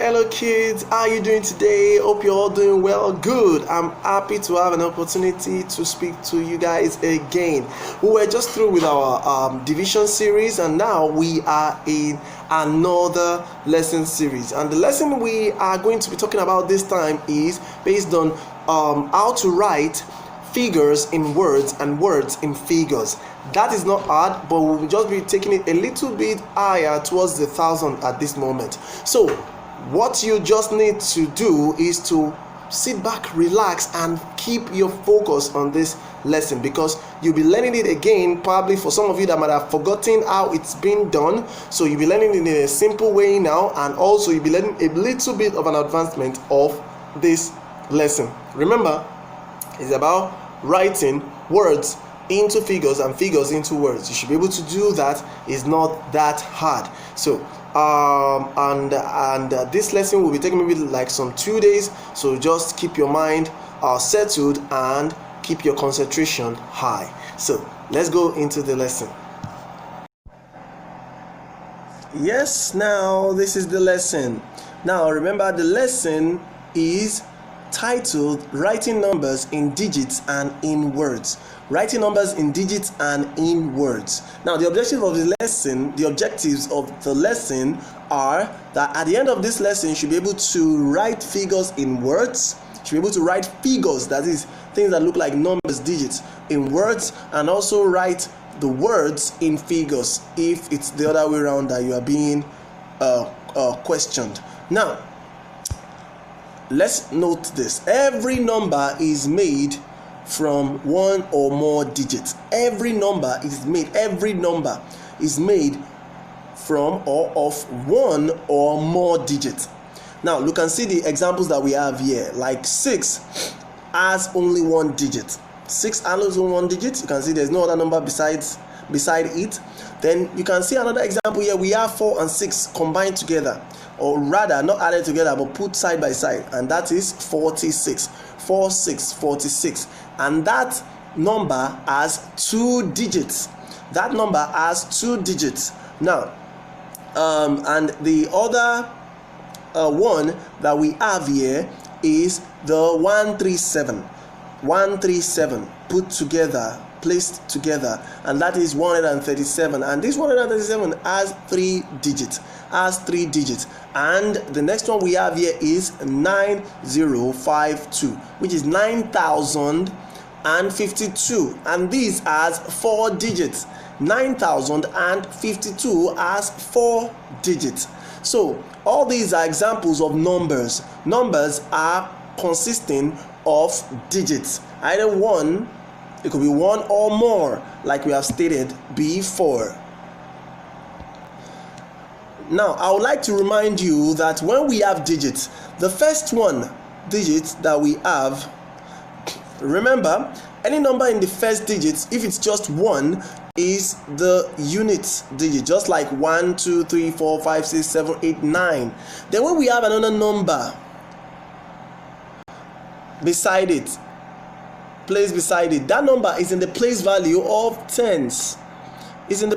hello kids, how are you doing today? Hope you're all doing well. Good. I'm happy to have an opportunity to speak to you guys again. We were just through with our division series, and now we are in another lesson series, and the lesson we are going to be talking about this time is based on how to write figures in words and words in figures. That is not hard, but we'll just be taking it a little bit higher towards the 1,000 at this moment. So what you just need to do is to sit back, relax, and keep your focus on this lesson, because you'll be learning it again. Probably for some of you that might have forgotten how it's been done, so you'll be learning it in a simple way now, and also you'll be learning a little bit of an advancement of this lesson. Remember, it's about writing words into figures and figures into words. You should be able to do that. It's not that hard. So this lesson will be taking maybe like some 2 days, so just keep your mind settled and keep your concentration high. So let's go into the lesson. Yes, now this is the lesson. Now remember, the lesson is titled Writing Numbers in Digits and in Words. Writing numbers in digits and in words. Now the objectives of the lesson are that at the end of this lesson you should be able to write figures in words. You should be able to write figures, that is things that look like numbers, digits, in words, and also write the words in figures if it's the other way around that you are being questioned. Now let's note this. Every number is made from one or more digits. Every number is made from or of one or more digits. Now you can see the examples that we have here. Like 6 has only one digit. 6 has only one digit. You can see there's no other number beside it. Then you can see another example here. We have 4 and 6 combined together, or rather not added together but put side by side, and that is 46. 4, 6, 46, and that number has 2 digits. That number has 2 digits. Now and the other one that we have here is the 137 put together, placed together, and that is 137, and this 137 has 3 digits. And the next one we have here is 9052, which is 9052, and this has 4 digits. 9052 has 4 digits. So all these are examples of numbers. Numbers are consisting of digits, either one, it could be one or more, like we have stated before. Now I would like to remind you that when we have digits, the first digit that we have, remember, any number in the first digit, if it's just 1, is the unit digit, just like 1, 2, 3, 4, 5, 6, 7, 8, 9. Then when we have another number beside it, placed beside it, that number is in the place value of tens. So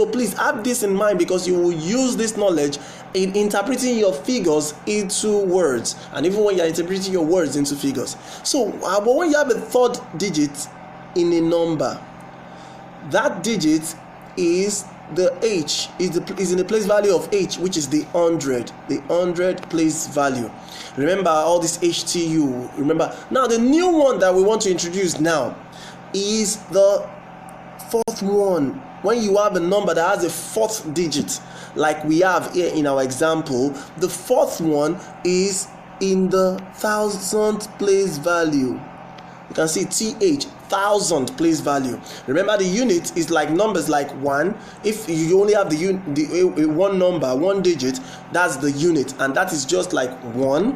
please have this in mind, because you will use this knowledge in interpreting your figures into words, and even when you are interpreting your words into figures. So but when you have a third digit in a number, that digit is the h, is in the place value of h, which is the 100 place value. Remember all this HTU. Remember, now the new one that we want to introduce now is the fourth one. When you have a number that has a 4th digit, like we have here in our example, the 4th one is in the 1,000th place value. You can see TH, 1,000 place value. Remember, the unit is like numbers like 1. If you only have the one number, one digit, that's the unit, and that is just like 1,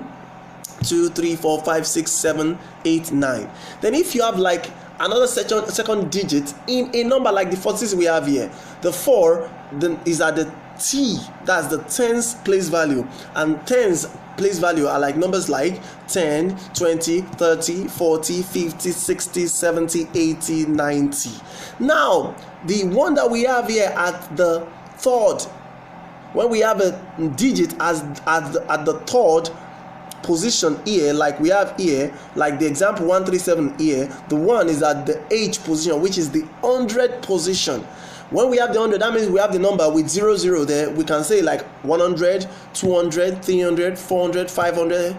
2, 3, 4, 5, 6, 7, 8, 9. Then if you have like another second digit in a number like the 46 we have here, the 4 then is at the T, that's the tens place value, and tens place value are like numbers like 10, 20, 30, 40, 50, 60, 70, 80, 90. Now the one that we have here at the third when we have a digit as at the third position here, like we have here, like the example 137 here, the 1 is at the H position, which is the 100 position. When we have the 100, that means we have the number with 00 there. We can say like 100, 200, 300, 400, 500,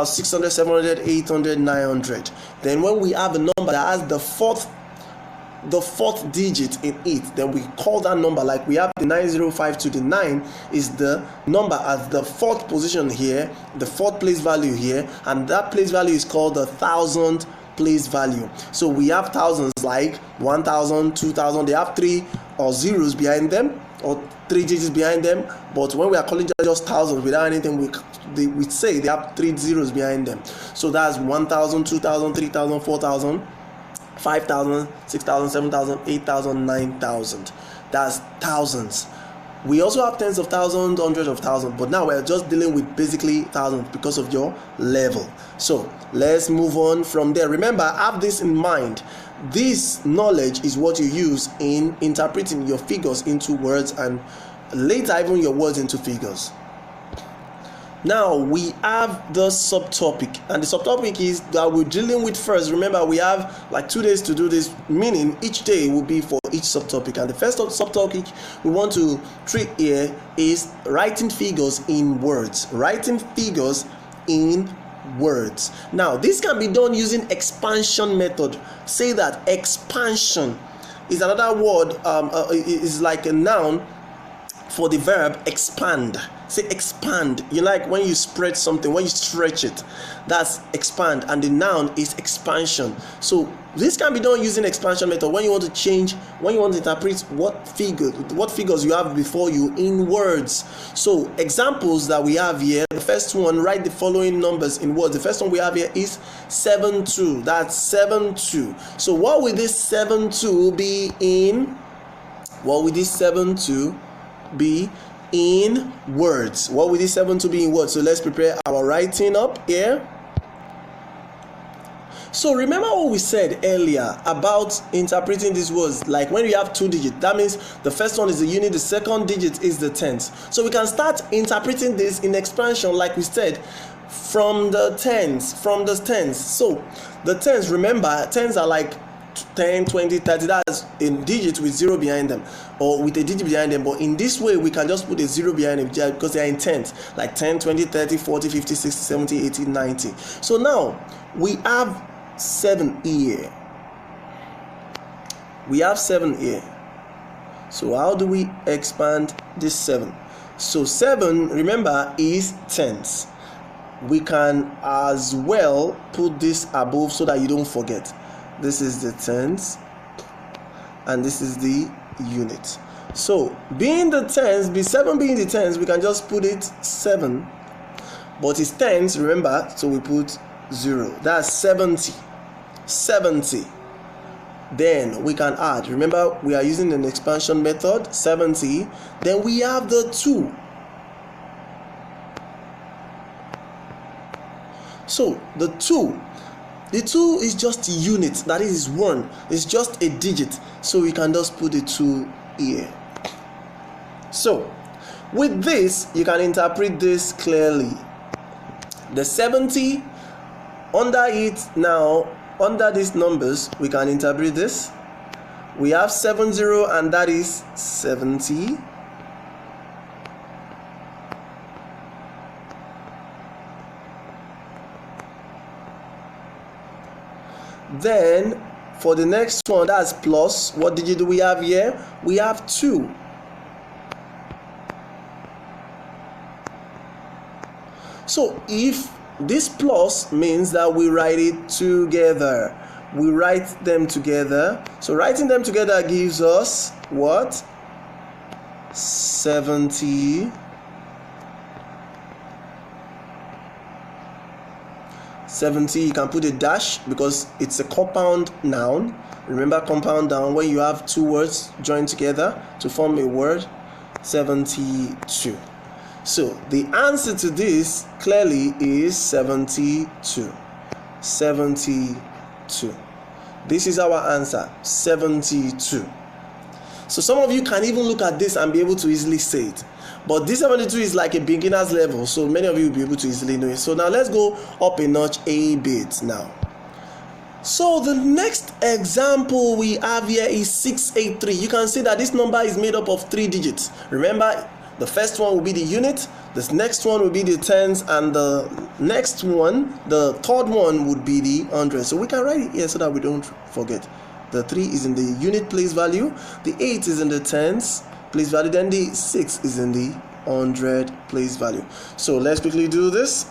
600, 700, 800, 900. Then when we have a number that has the fourth digit in it, then we call that number, like we have the 9052. The 9 is the number at the fourth position here, the fourth place value here, and that place value is called the 1000 place value. So we have thousands like 1000, 2000. They have 3 or zeros behind them, or 3 digits behind them. But when we are calling just thousands without anything, we say they have 3 zeros behind them. So that's 1000, 2000, 3000, 4000, 5000, 6000, 7000, 8000, 9000. That's thousands. We also have tens of thousands, hundreds of thousands, but now we're just dealing with basically thousands because of your level. So let's move on from there. Remember, have this in mind. This knowledge is what you use in interpreting your figures into words, and later even your words into figures. Now we have the subtopic, and the subtopic is that we're dealing with first. Remember, we have like 2 days to do this, meaning each day will be for each subtopic. And the first subtopic we want to treat here is writing figures in words. Writing figures in words. Now this can be done using expansion method. Say that expansion is another word, is like a noun for the verb expand. Say expand. You like when you spread something, when you stretch it, that's expand, and the noun is expansion. So this can be done using expansion method when you want to change, when you want to interpret what figures you have before you in words. So examples that we have here, the first one, write the following numbers in words. The first one we have here is 72. That's 72. So what will this 72 be in? What will this 72 be in words? What will this 72 be in words? So let's prepare our writing up here. So remember what we said earlier about interpreting these words. Like when you have 2 digits, that means the first one is the unit, the second digit is the tens. So we can start interpreting this in expansion, like we said, from the tens. So the tens, remember, tens are like 10, 20, 30. That's a digit with 0 behind them, or with a digit behind them. But in this way, we can just put a 0 behind them because they are in tens, like 10, 20, 30, 40, 50, 60, 70, 80, 90. So now we have 7 here. We have 7 here. So how do we expand this 7? So 7, remember, is tens. We can as well put this above so that you don't forget. This is the tens, and this is the unit. So being the tens, B7 being the tens, we can just put it 7, but it's tens, remember, so we put 0. That's 70. Then we can add, remember we are using an expansion method, 70. Then we have the 2. So the 2 is just a unit, that is 1. It's just a digit, so we can just put the 2 here. So with this, you can interpret this clearly. The 70, under it now, under these numbers, we can interpret this. We have 70, and that is 70. Then for the next one, that's plus. What digit do we have here? We have 2. So if this plus means that we write it together, we write them together. So writing them together gives us what? 70. 70, you can put a dash because it's a compound noun. Remember compound noun, when you have 2 words joined together to form a word. 72. So the answer to this clearly is 72. 72. This is our answer, 72. So some of you can even look at this and be able to easily say it. but this 72 is like a beginner's level, so many of you will be able to easily know it. So now let's go up a notch a bit now. So the next example we have here is 683. You can see that this number is made up of 3 digits. Remember, the first one will be the unit, the next one will be the tens, and the next one, the third one, would be the hundred. So we can write it here so that we don't forget. The 3 is in the unit place value, the 8 is in the tens place value, then the 6 is in the hundred place value. So let's quickly do this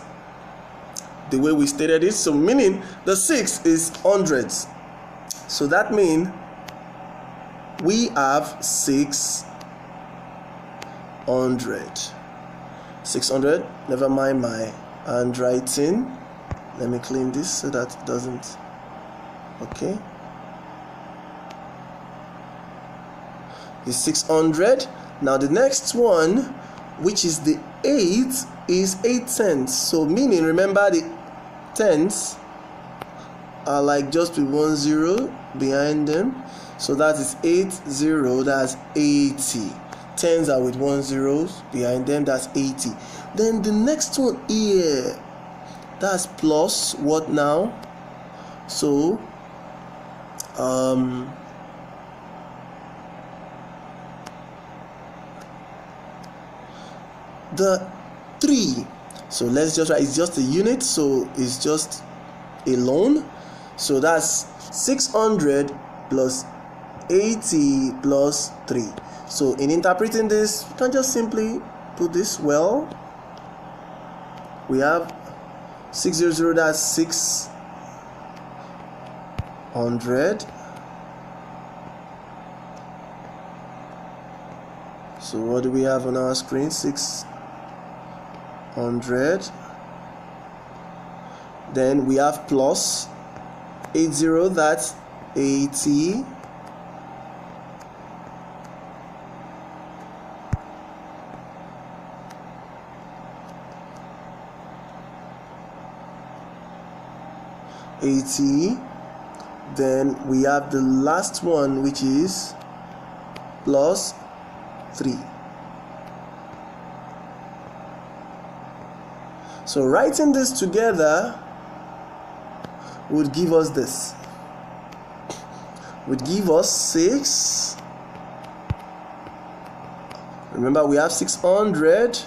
the way we stated it. So meaning the 6 is hundreds, so that means we have 600. Never mind my handwriting, let me clean this so that it doesn't. Okay, it's 600. Now the next one, which is the 8, is 8 tenths. So meaning, remember, the tens are like just with 1 0 behind them, so that is 80, that's 80. Tens are with 1 0 behind them, that's 80. Then the next one here, that's plus what now? So the 3, so let's just write, it's just a unit, so it's just a lone, so that's 600 plus 80 plus 3. So in interpreting this, you can just simply put this. Well, we have 600, that's 600. So what do we have on our screen? 600. Then we have plus 80, that's 80. Then we have the last one, which is plus 3. So writing this together would give us this, would give us 6. Remember, we have 600.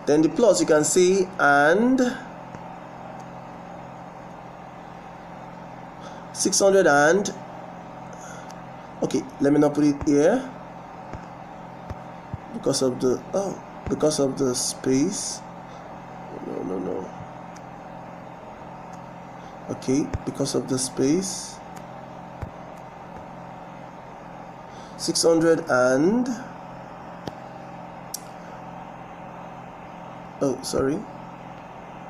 Then the plus, you can say and 600 and, okay, let me not put it here because of the space. No. Okay, because of the space. 600 and, oh sorry,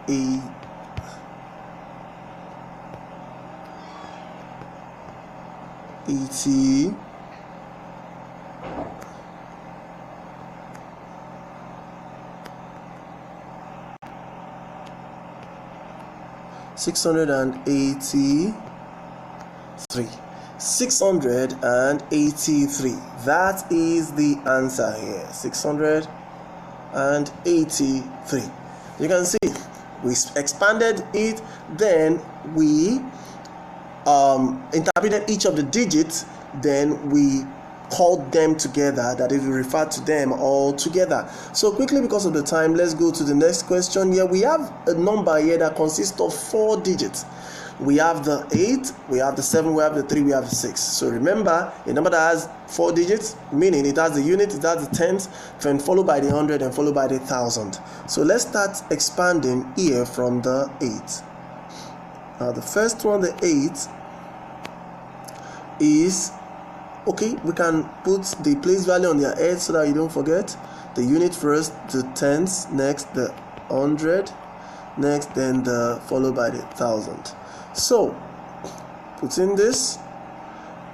80. 683. 683. That is the answer here. 683. You can see we expanded it, then we interpreted each of the digits, then we called them together, that is, we refer to them all together. So quickly, because of the time, let's go to the next question. Here we have a number here that consists of 4 digits. We have the 8, we have the 7, we have the 3, we have the 6. So remember, a number that has 4 digits, meaning it has the unit, it has the tens, then followed by the 100 and followed by the 1000. So let's start expanding here from the 8. Now the first one, the 8, is, okay, we can put the place value on their head so that you don't forget. The unit first, the tens, next the 100, next then the followed by the 1000. So put in this,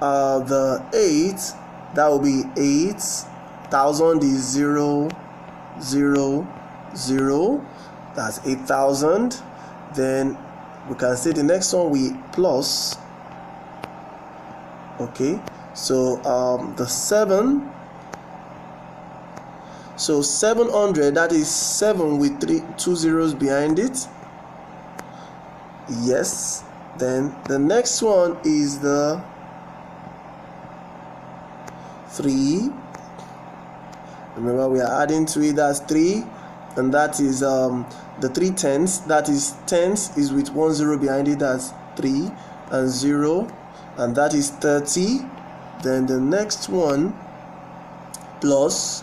the 8, that will be 8,000 is 0, 0, 0, that's 8,000. Then we can say the next one we plus. Okay, so the 7, so 700, that is 7 with 2 zeros behind it. Yes. Then the next one is the 3. Remember, we are adding to it, that's 3, and that is the 3 tenths, that is tenths is with 1 zero behind it, that's 3 and 0, and that is 30. Then the next one plus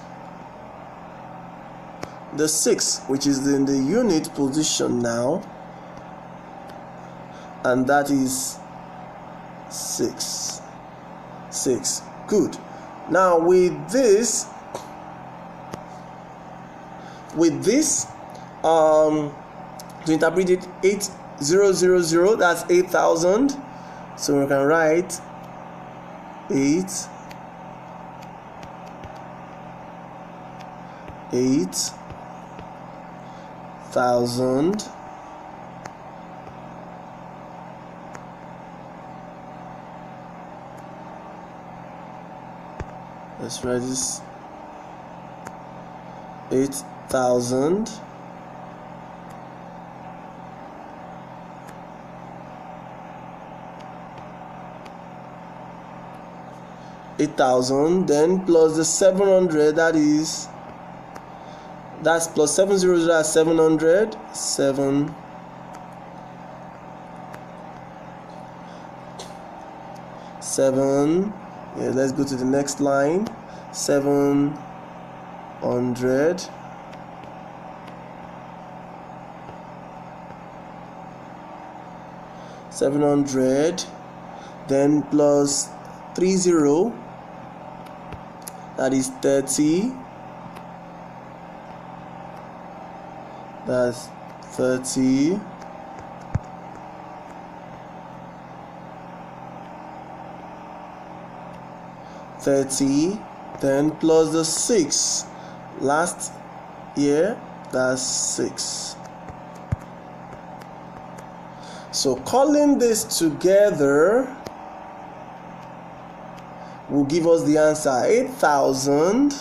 the 6, which is in the unit position now, and that is 6. Good. Now with this to interpret it, 8000, that's 8,000, so we can write 8,000 let's write this 8,000 8,000, then plus the 700, that's plus 700, that's 700, 7 yeah, let's go to the next line. 700 then plus 30, that is 30, that's 30, then plus the 6 last year, that's 6. So calling this together will give us the answer 8,000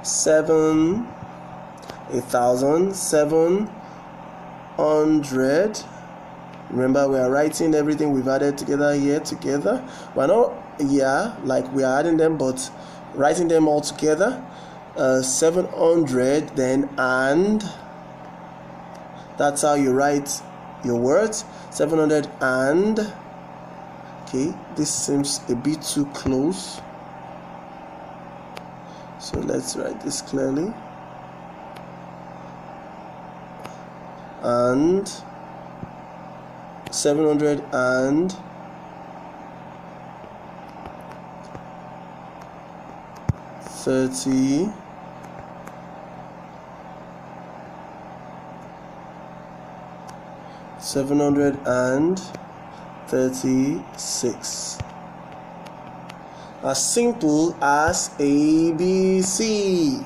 7 8,700. Remember, we are writing everything we've added together here together. We're not like we are adding them, but writing them all together. 700, then and that's how you write your words. 700 and, okay, this seems a bit too close, so let's write this clearly. And 700 and 30 736. As simple as ABC.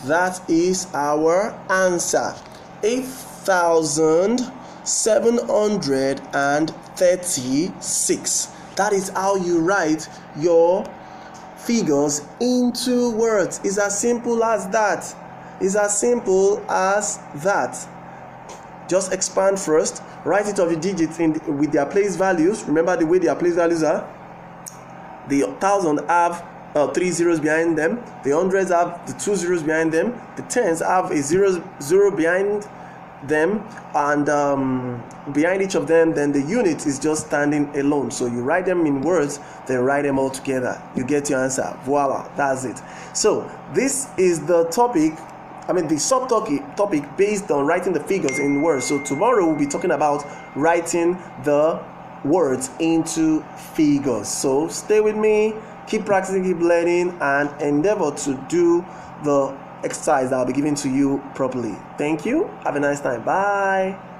That is our answer. 8,736. That is how you write your figures into words. It's as simple as that. It's as simple as that. Just expand first. Write it of the digits with their place values. Remember the way their place values are. The 1,000 have 3 zeros behind them. The hundreds have the 2 zeros behind them. The tens have a zero behind them, and behind each of them, then the unit is just standing alone. So you write them in words, then write them all together. You get your answer. Voila, that's it. So this is the topic the subtopic based on writing the figures in words. So tomorrow we'll be talking about writing the words into figures. So stay with me, keep practicing, keep learning, and endeavor to do the exercise that I'll be giving to you properly. Thank you. Have a nice time. Bye.